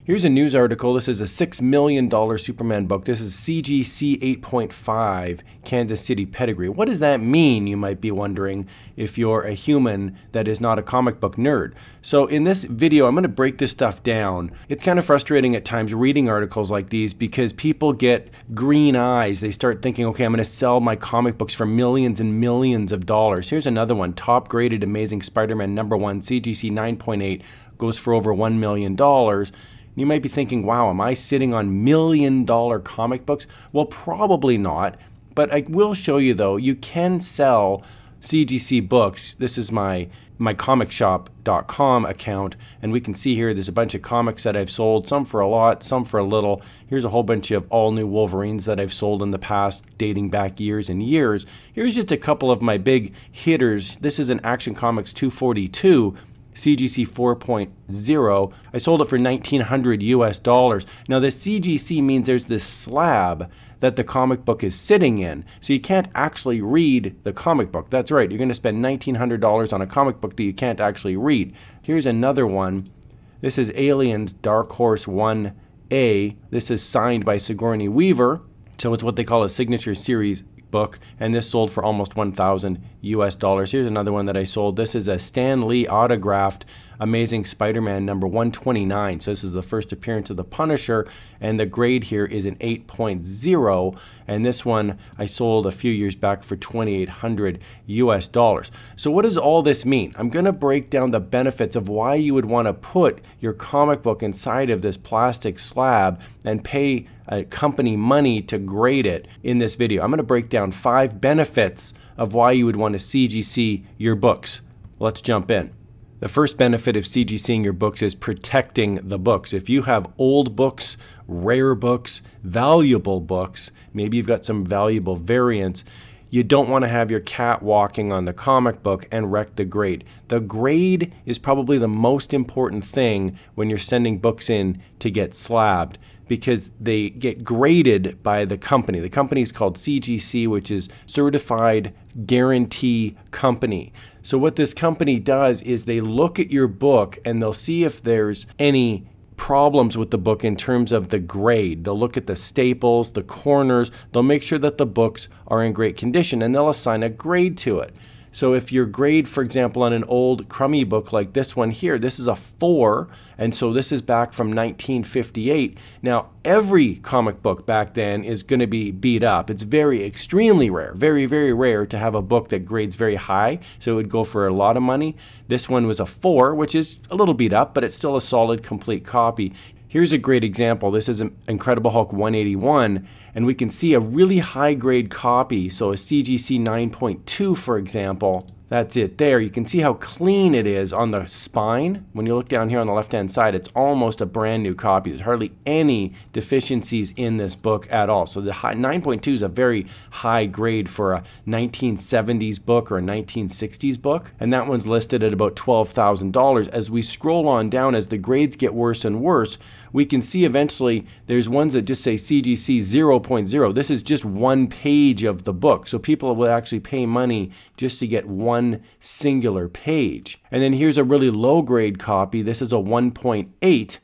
Here's a news article. This is a $6 million Superman book. This is CGC 8.5 Kansas City pedigree. What does that mean, you might be wondering, if you're a human that is not a comic book nerd? So in this video, I'm going to break this stuff down. It's kind of frustrating at times reading articles like these because people get green eyes. They start thinking, okay, I'm going to sell my comic books for millions and millions of dollars. Here's another one. Top graded Amazing Spider-Man #1 CGC 9.8 goes for over $1 million. You might be thinking, wow, am I sitting on $1 million comic books? Well, probably not, but I will show you though, you can sell CGC books. This is my comicshop.com account, and we can see here there's a bunch of comics that I've sold, some for a lot, some for a little. Here's a whole bunch of all new Wolverines that I've sold in the past, dating back years and years. Here's just a couple of my big hitters. This is an Action Comics 242. CGC 4.0. I sold it for $1,900 US. Now the CGC means there's this slab that the comic book is sitting in. So you can't actually read the comic book. That's right, you're going to spend $1,900 on a comic book that you can't actually read. Here's another one. This is Aliens Dark Horse 1A. This is signed by Sigourney Weaver. So it's what they call a signature series book, and this sold for almost $1,000 US. Here's another one that I sold. This is a Stan Lee autographed Amazing Spider-Man #129. So this is the first appearance of the Punisher, and the grade here is an 8.0, and this one I sold a few years back for $2,800 US. So what does all this mean? I'm going to break down the benefits of why you would want to put your comic book inside of this plastic slab and pay a company money to grade it in this video. I'm going to break down 5 benefits of why you would want to CGC your books. Let's jump in. The first benefit of CGCing your books is protecting the books. If you have old books, rare books, valuable books, maybe you've got some valuable variants, you don't want to have your cat walking on the comic book and wreck the grade. The grade is probably the most important thing when you're sending books in to get slabbed, because they get graded by the company. The company is called CGC, which is Certified Guarantee Company. So what this company does is they look at your book and they'll see if there's any problems with the book in terms of the grade. They'll look at the staples, the corners, they'll make sure that the books are in great condition, and they'll assign a grade to it. So if your grade, for example, on an old crummy book like this one here, this is a 4, and so this is back from 1958. Now, every comic book back then is going to be beat up. It's extremely rare, very, very rare to have a book that grades very high, so it would go for a lot of money. This one was a 4, which is a little beat up, but it's still a solid, complete copy. Here's a great example. This is an Incredible Hulk 181, and we can see a really high grade copy. So a CGC 9.2, for example, that's it there. You can see how clean it is on the spine. When you look down here on the left-hand side, it's almost a brand new copy. There's hardly any deficiencies in this book at all. So the 9.2 is a very high grade for a 1970s book or a 1960s book. And that one's listed at about $12,000. As we scroll on down, as the grades get worse and worse, we can see eventually there's ones that just say CGC 0.0. This is just one page of the book. So people will actually pay money just to get one singular page. And then here's a really low grade copy. This is a 1.8.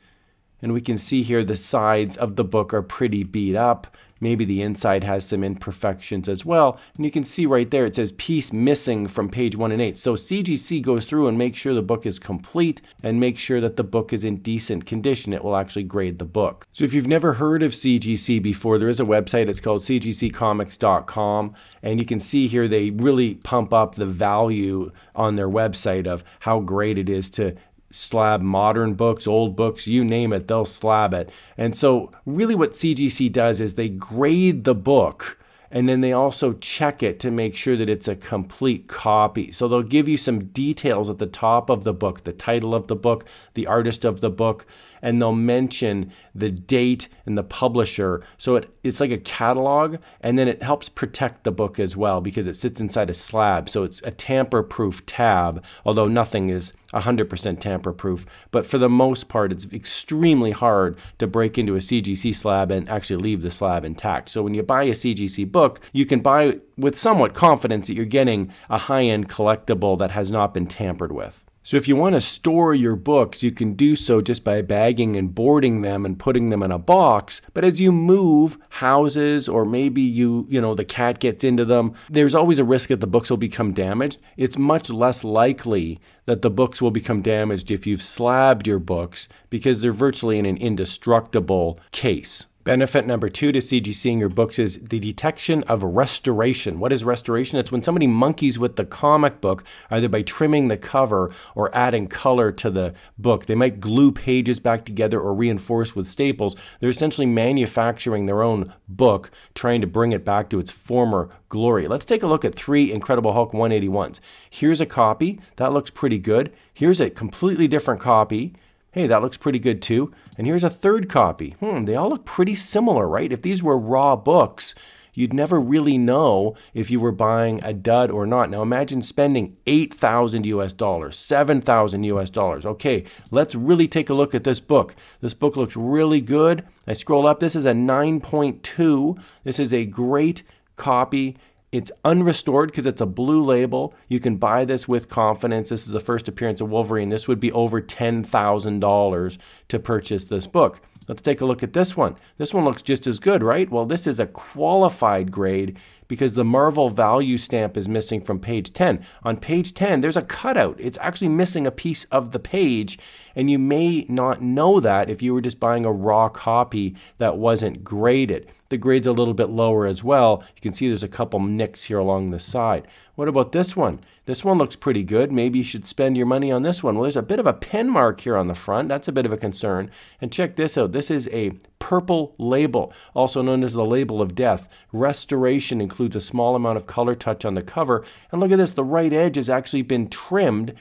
And we can see here the sides of the book are pretty beat up. Maybe the inside has some imperfections as well. And you can see right there it says piece missing from page 1 and 8. So CGC goes through and makes sure the book is complete and make sure that the book is in decent condition. It will actually grade the book. So if you've never heard of CGC before, there is a website. It's called CGCcomics.com. And you can see here they really pump up the value on their website of how great it is to slab modern books, old books, you name it, they'll slab it. And so really what CGC does is they grade the book, and then they also check it to make sure that it's a complete copy. So they'll give you some details at the top of the book, the title of the book, the artist of the book, and they'll mention the date and the publisher. So it's like a catalog, and then it helps protect the book as well because it sits inside a slab. So it's a tamper-proof tab, although nothing is 100% tamper-proof. But for the most part, it's extremely hard to break into a CGC slab and actually leave the slab intact. So when you buy a CGC book, you can buy with somewhat confidence that you're getting a high-end collectible that has not been tampered with. So if you want to store your books, you can do so just by bagging and boarding them and putting them in a box. But as you move houses, or maybe the cat gets into them, there's always a risk that the books will become damaged. It's much less likely that the books will become damaged if you've slabbed your books, because they're virtually in an indestructible case. Benefit number 2 to CGCing your books is the detection of restoration. What is restoration? It's when somebody monkeys with the comic book, either by trimming the cover or adding color to the book. They might glue pages back together or reinforce with staples. They're essentially manufacturing their own book, trying to bring it back to its former glory. Let's take a look at 3 Incredible Hulk 181s. Here's a copy. That looks pretty good. Here's a completely different copy. Hey, that looks pretty good too. And here's a third copy. They all look pretty similar, right? If these were raw books, you'd never really know if you were buying a dud or not. Now imagine spending $8,000 US, $7,000 US. Okay, let's really take a look at this book. This book looks really good. I scroll up. This is a 9.2. This is a great copy. It's unrestored because it's a blue label. You can buy this with confidence. This is the first appearance of Wolverine. This would be over $10,000 to purchase this book. Let's take a look at this one. This one looks just as good, right? Well, this is a qualified grade because the Marvel value stamp is missing from page 10. On page 10, there's a cutout. It's actually missing a piece of the page, and you may not know that if you were just buying a raw copy that wasn't graded. The grade's a little bit lower as well. You can see there's a couple nicks here along the side. What about this one? This one looks pretty good. Maybe you should spend your money on this one. Well, there's a bit of a pen mark here on the front. That's a bit of a concern. And check this out. This is a purple label, also known as the label of death. Restoration includes a small amount of color touch on the cover. And look at this. The right edge has actually been trimmed.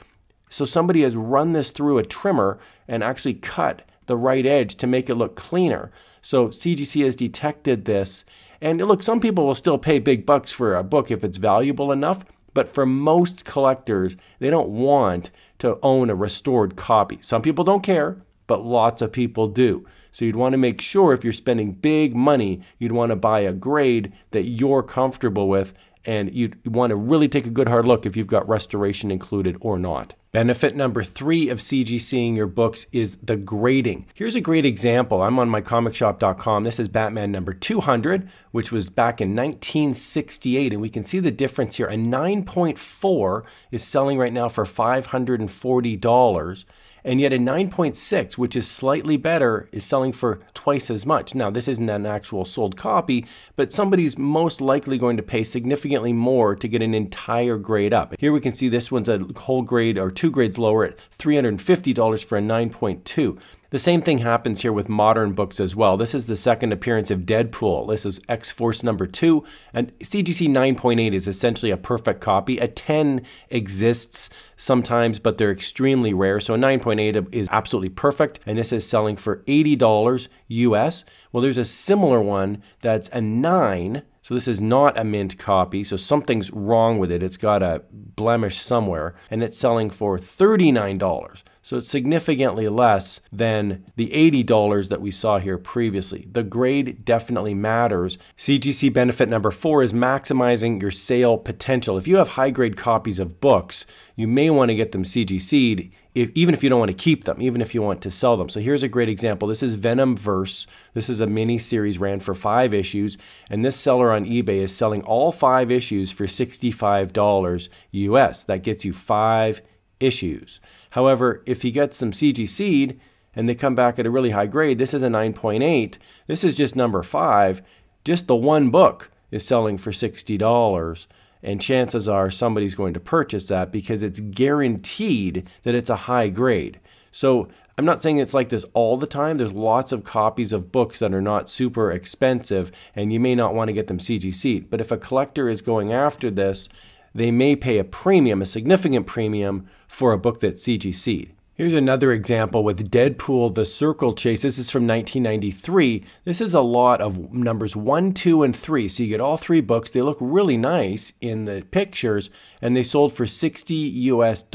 So somebody has run this through a trimmer and actually cut the right edge to make it look cleaner. So CGC has detected this. And look, some people will still pay big bucks for a book if it's valuable enough. But for most collectors, they don't want to own a restored copy. Some people don't care, but lots of people do. So you'd want to make sure if you're spending big money, you'd want to buy a grade that you're comfortable with, and you'd want to really take a good hard look if you've got restoration included or not. Benefit number 3 of CGCing your books is the grading. Here's a great example. I'm on mycomicshop.com. This is Batman number 200, which was back in 1968, and we can see the difference here. A 9.4 is selling right now for $540. And yet a 9.6, which is slightly better, is selling for twice as much. Now, this isn't an actual sold copy, but somebody's most likely going to pay significantly more to get an entire grade up. Here we can see this one's a whole grade or 2 grades lower at $350 for a 9.2. The same thing happens here with modern books as well. This is the second appearance of Deadpool. This is X-Force number 2, and CGC 9.8 is essentially a perfect copy. A 10 exists sometimes, but they're extremely rare. So a 9.8 is absolutely perfect, and this is selling for $80 US. Well, there's a similar one that's a 9. So this is not a mint copy, so something's wrong with it. It's got a blemish somewhere, and it's selling for $39. So it's significantly less than the $80 that we saw here previously. The grade definitely matters. CGC benefit number 4 is maximizing your sale potential. If you have high grade copies of books, you may want to get them CGC'd, even if you don't want to keep them, even if you want to sell them. So here's a great example. This is Venomverse. This is a mini series, ran for 5 issues, and this seller on eBay is selling all 5 issues for $65 US. That gets you 5 issues. However, if you get some CGC'd and they come back at a really high grade, this is a 9.8. This is just number 5. Just the one book is selling for $60. And chances are somebody's going to purchase that because it's guaranteed that it's a high grade. So I'm not saying it's like this all the time. There's lots of copies of books that are not super expensive, and you may not want to get them CGC'd. But if a collector is going after this, they may pay a premium, a significant premium, for a book that's CGC'd. Here's another example with Deadpool, The Circle Chase. This is from 1993. This is a lot of numbers 1, 2, and 3. So you get all 3 books. They look really nice in the pictures, and they sold for $60 US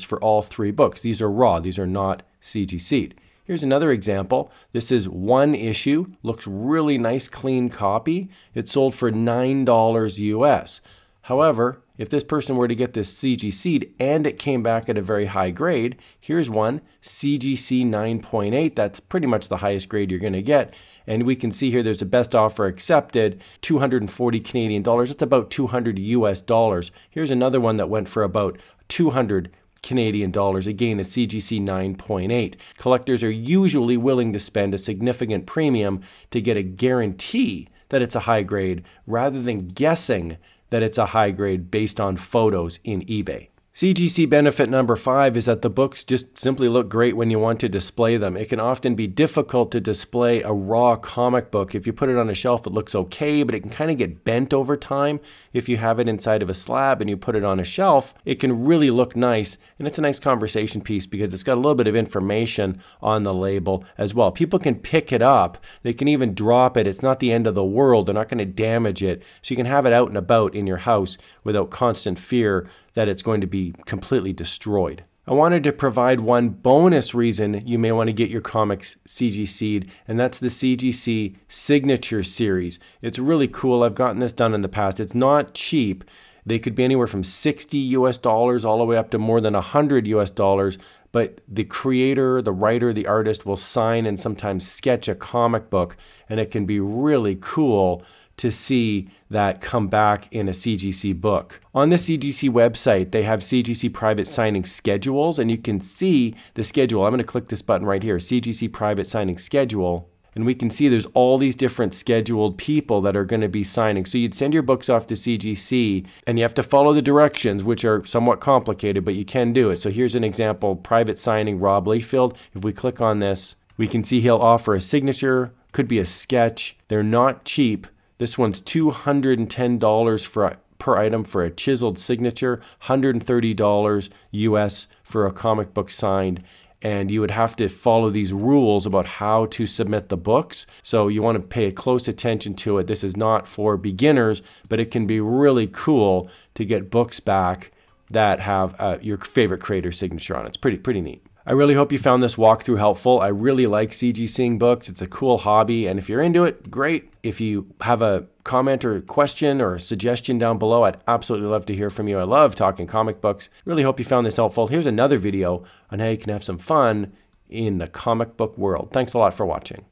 for all 3 books. These are raw. These are not CGC'd. Here's another example. This is 1 issue. Looks really nice, clean copy. It sold for $9 US. However, if this person were to get this CGC'd and it came back at a very high grade, here's one, CGC 9.8. That's pretty much the highest grade you're going to get. And we can see here there's a best offer accepted, 240 Canadian dollars. That's about 200 US dollars. Here's another one that went for about 200 Canadian dollars. Again, a CGC 9.8. Collectors are usually willing to spend a significant premium to get a guarantee that it's a high grade rather than guessing that it's a high grade based on photos in eBay. CGC benefit number 5 is that the books just simply look great when you want to display them. It can often be difficult to display a raw comic book. If you put it on a shelf, it looks okay, but it can kind of get bent over time. If you have it inside of a slab and you put it on a shelf, it can really look nice, and it's a nice conversation piece because it's got a little bit of information on the label as well. People can pick it up. They can even drop it. It's not the end of the world. They're not going to damage it. So you can have it out and about in your house without constant fear that it's going to be completely destroyed. I wanted to provide one bonus reason you may want to get your comics CGC'd, and that's the CGC Signature Series. It's really cool. I've gotten this done in the past. It's not cheap. They could be anywhere from 60 US dollars all the way up to more than 100 US dollars, but the creator, the writer, the artist will sign and sometimes sketch a comic book, and it can be really cool to see that come back in a CGC book. On the CGC website, they have CGC private signing schedules, and you can see the schedule. I'm going to click this button right here, CGC private signing schedule, and we can see there's all these different scheduled people that are going to be signing. So you'd send your books off to CGC, and you have to follow the directions, which are somewhat complicated, but you can do it. So here's an example, private signing Rob Layfield. If we click on this, we can see he'll offer a signature, could be a sketch. They're not cheap. This one's $210 per item for a chiseled signature, $130 US for a comic book signed. And you would have to follow these rules about how to submit the books. So you want to pay close attention to it. This is not for beginners, but it can be really cool to get books back that have your favorite creator's signature on it. It's pretty neat. I really hope you found this walkthrough helpful. I really like CGCing books. It's a cool hobby, and if you're into it, great. If you have a comment or a question or a suggestion down below, I'd absolutely love to hear from you. I love talking comic books. Really hope you found this helpful. Here's another video on how you can have some fun in the comic book world. Thanks a lot for watching.